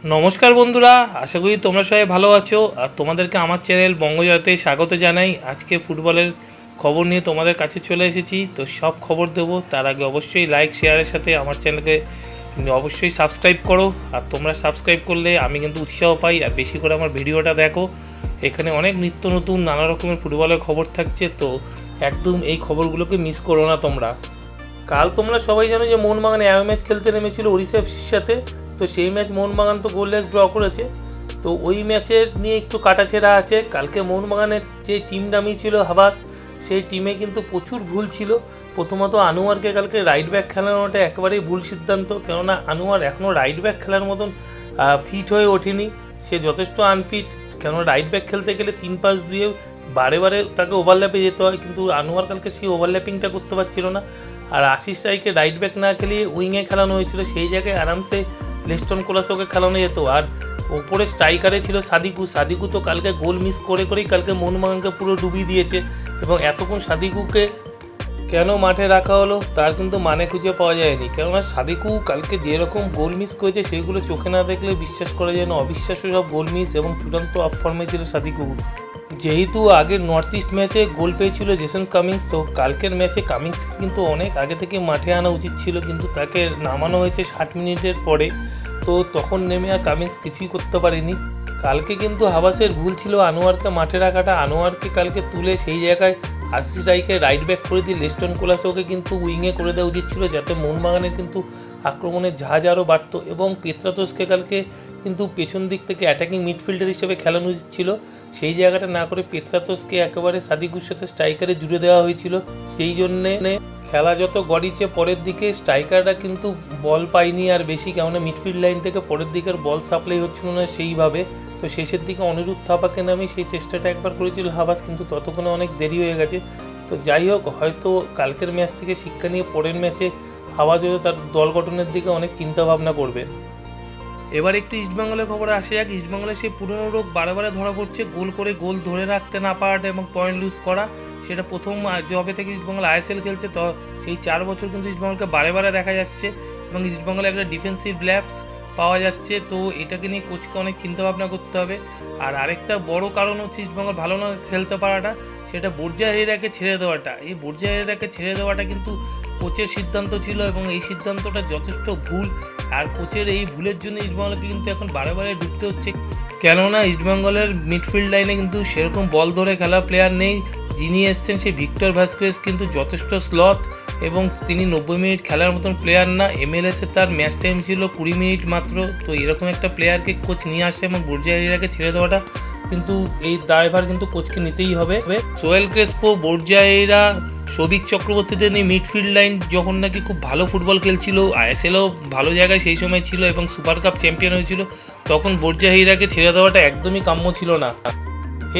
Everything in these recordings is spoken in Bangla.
नमस्कार बंधुरा आशा करी तुम्हारा सबाई भालो आछो और तुम्हादेरके आमार चैनल बंगजयते स्वागत जानाई। आज के फुटबलेर खबर निये तुम्हादेर काछे चले एसेछि। तो सब खबर देबो तार आगे अवश्यई लाइक शेयारेर साथे आमार चैनलके अवश्यई सबस्क्राइब करो। और तोमरा सबस्क्राइब करले आमी किन्तु उत्साह पाई और बेशी करे आमार भिडियोटा देखो। एखाने अनेक नित्य नतून नाना रकमेर फुटबलेर खबर थाकছে, तो एकदम এই খবরগুলোকে মিস করো না তোমরা। কাল তোমরা সবাই জানো যে মোহনবাগান অ্যাওয়ে ম্যাচ খেলতে নেমেছিল ওড়িশা এফসির সাথে। তো সেই ম্যাচ মোহনবাগান তো গোললেস ড্র করেছে। তো ওই ম্যাচের নিয়ে একটু কাটাছেঁড়া আছে। কালকে মোহনবাগানের যে টিম নামিয়েছিল হাবাস, সেই টিমে কিন্তু প্রচুর ভুল ছিল। প্রথমত আনোয়ারকে কালকে রাইট ব্যাক খেলানোটা একেবারেই ভুল সিদ্ধান্ত, কেননা আনোয়ার এখনও রাইট ব্যাক খেলার মতন ফিট হয়ে ওঠেনি। সে যথেষ্ট আনফিট, কেন রাইট ব্যাক খেলতে গেলে 3-5-2 বারে বারে তাকে ওভারল্যাপে যেতে হয়, কিন্তু আনোয়ার কালকে সেই ওভারল্যাপিংটা করতে পারছিল না। আর আশিস রায়কে রাইট ব্যাক না খেলিয়ে উইংয়ে খেলানো হয়েছিল, সেই জায়গায় আরামসে লেস্টন কোলাসোকে খেলানো যেত। আর ওপরে স্ট্রাইকারে ছিল সাদিকু তো কালকে গোল মিস করেই কালকে মোহনবাগানকে পুরো ডুবিয়ে দিয়েছে। এবং এতক্ষণ সাদিকুকে কেন মাঠে রাখা হলো তার কিন্তু মানে খুঁজে পাওয়া যায়নি, কেননা সাদিকু কালকে যেরকম গোল মিস করেছে সেইগুলো চোখে না দেখলে বিশ্বাস করা যায় না। অবিশ্বাস্য সব গোল মিস এবং চূড়ান্ত অফ ফর্মে ছিল সাদিকু। যেহেতু আগের নর্থ ইস্ট ম্যাচে গোল পেয়েছিল জেসন কামিংস, তো কালকের ম্যাচে কামিংস কিন্তু অনেক আগে থেকে মাঠে আনা উচিত ছিল, কিন্তু তাকে নামানো হয়েছে 60 মিনিটের পরে। তো তখন নেমে আর কামিংস কিছুই করতে পারেনি। কালকে কিন্তু হাবাসের ভুল ছিল আনোয়ারকে মাঠে রাখাটা। আনোয়ারকে কালকে তুলে সেই জায়গায় আশিস রায়কে রাইট ব্যাক করে দিয়ে লেস্টন কোলাসোকে কিন্তু উইংয়ে করে দেওয়া উচিত ছিল, যাতে মোহনবাগানের কিন্তু আক্রমণের ঝাঁজ আরও বাড়ত। এবং পেত্রাতোসকে কালকে কিন্তু পেছন দিক থেকে অ্যাটাকিং মিডফিল্ডার হিসেবে খেলানো উচিত ছিল, সেই জায়গাটা না করে পেত্রাতোসকে একেবারে সাদিকুর সাথে স্ট্রাইকারে জুড়ে দেওয়া হয়েছিল। সেই জন্যে খেলা যত গড়িয়েছে পরের দিকে স্ট্রাইকাররা কিন্তু বল পায়নি আর বেশি, কেননা মিডফিল্ড লাইন থেকে পরের দিকের বল সাপ্লাই হচ্ছিল না সেইভাবে। তো শেষের দিকে অনিরুদ্ধ থাপাকে নামিয়ে সেই চেষ্টাটা একবার করেছিল হাবাস, কিন্তু ততক্ষণে অনেক দেরি হয়ে গেছে। তো যাই হোক, হয়তো কালকের ম্যাচ থেকে শিক্ষা নিয়ে পরের ম্যাচে হাবাস হয়তো তার দল গঠনের দিকে অনেক চিন্তা ভাবনা করবে। এবার একটু ইস্টবেঙ্গলের খবরে আসে যাক। ইস্টবেঙ্গলের সেই পুরনো রোগ বারে ধরা পড়ছে, গোল করে গোল ধরে রাখতে না পারাটা এবং পয়েন্ট লুজ করা। সেটা প্রথম যবে থেকে ইস্টবেঙ্গল আইএসএল খেলছে, তো সেই 4 বছর কিন্তু ইস্টবেঙ্গলকে বারে দেখা যাচ্ছে এবং ইস্টবেঙ্গলে একটা ডিফেন্সিভ ল্যাপস পাওয়া যাচ্ছে। তো এটাকে নিয়ে কোচকে অনেক চিন্তাভাবনা করতে হবে। আর আরেকটা বড় কারণ হচ্ছে ইস্টবেঙ্গল ভালো না খেলতে পারাটা, সেটা বর্জা হেরাকে ছেড়ে দেওয়াটা। এই বর্জা হেরাকে ছেড়ে দেওয়াটা কিন্তু কোচের সিদ্ধান্ত ছিল এবং এই সিদ্ধান্তটা যথেষ্ট ভুল। আর কোচের এই ভুলের জন্য ইস্টবেঙ্গলকে কিন্তু এখন বারে ডুবতে হচ্ছে, কেননা ইস্টবেঙ্গলের মিডফিল্ড লাইনে কিন্তু সেরকম বল ধরে খেলা প্লেয়ার নেই। যিনি এসছেন সেই ভিক্টর ভাস্কুয়েজ কিন্তু যথেষ্ট স্লথ এবং তিনি 90 মিনিট খেলার মতন প্লেয়ার না। এমএলএসে তার ম্যাচ টাইম ছিল 20 মিনিট মাত্র। তো এরকম একটা প্লেয়ারকে কোচ নিয়ে আসে এবং বর্জা হেরাকে ছেড়ে দেওয়াটা কিন্তু এই দায়ভার কিন্তু কোচকে নিতেই হবে। সোহেল ক্রেসপো, বর্জা হেরা, সৌভিক চক্রবর্তীদের নিয়ে মিডফিল্ড লাইন যখন নাকি খুব ভালো ফুটবল খেলছিল, আইএসএলও ভালো জায়গায় সেই সময় ছিল এবং সুপার কাপ চ্যাম্পিয়ন হয়েছিল, তখন বর্জা হেরাকে ছেড়ে দেওয়াটা একদমই কাম্য ছিল না।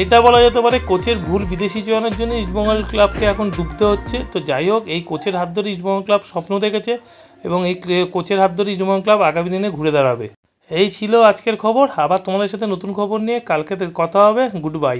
এটা বলা যেতে পারে কোচের ভুল বিদেশি চয়নের জন্য ইস্টবেঙ্গল ক্লাবকে এখন ডুবতে হচ্ছে। তো যাই হোক, এই কোচের হাত ধরে ইস্টবেঙ্গল ক্লাব স্বপ্ন দেখেছে এবং এই কোচের হাত ধরে ইস্টবেঙ্গল ক্লাব আগামী দিনে ঘুরে দাঁড়াবে। এই ছিল আজকের খবর। আবার তোমাদের সাথে নতুন খবর নিয়ে কালকে কথা হবে। Good bye.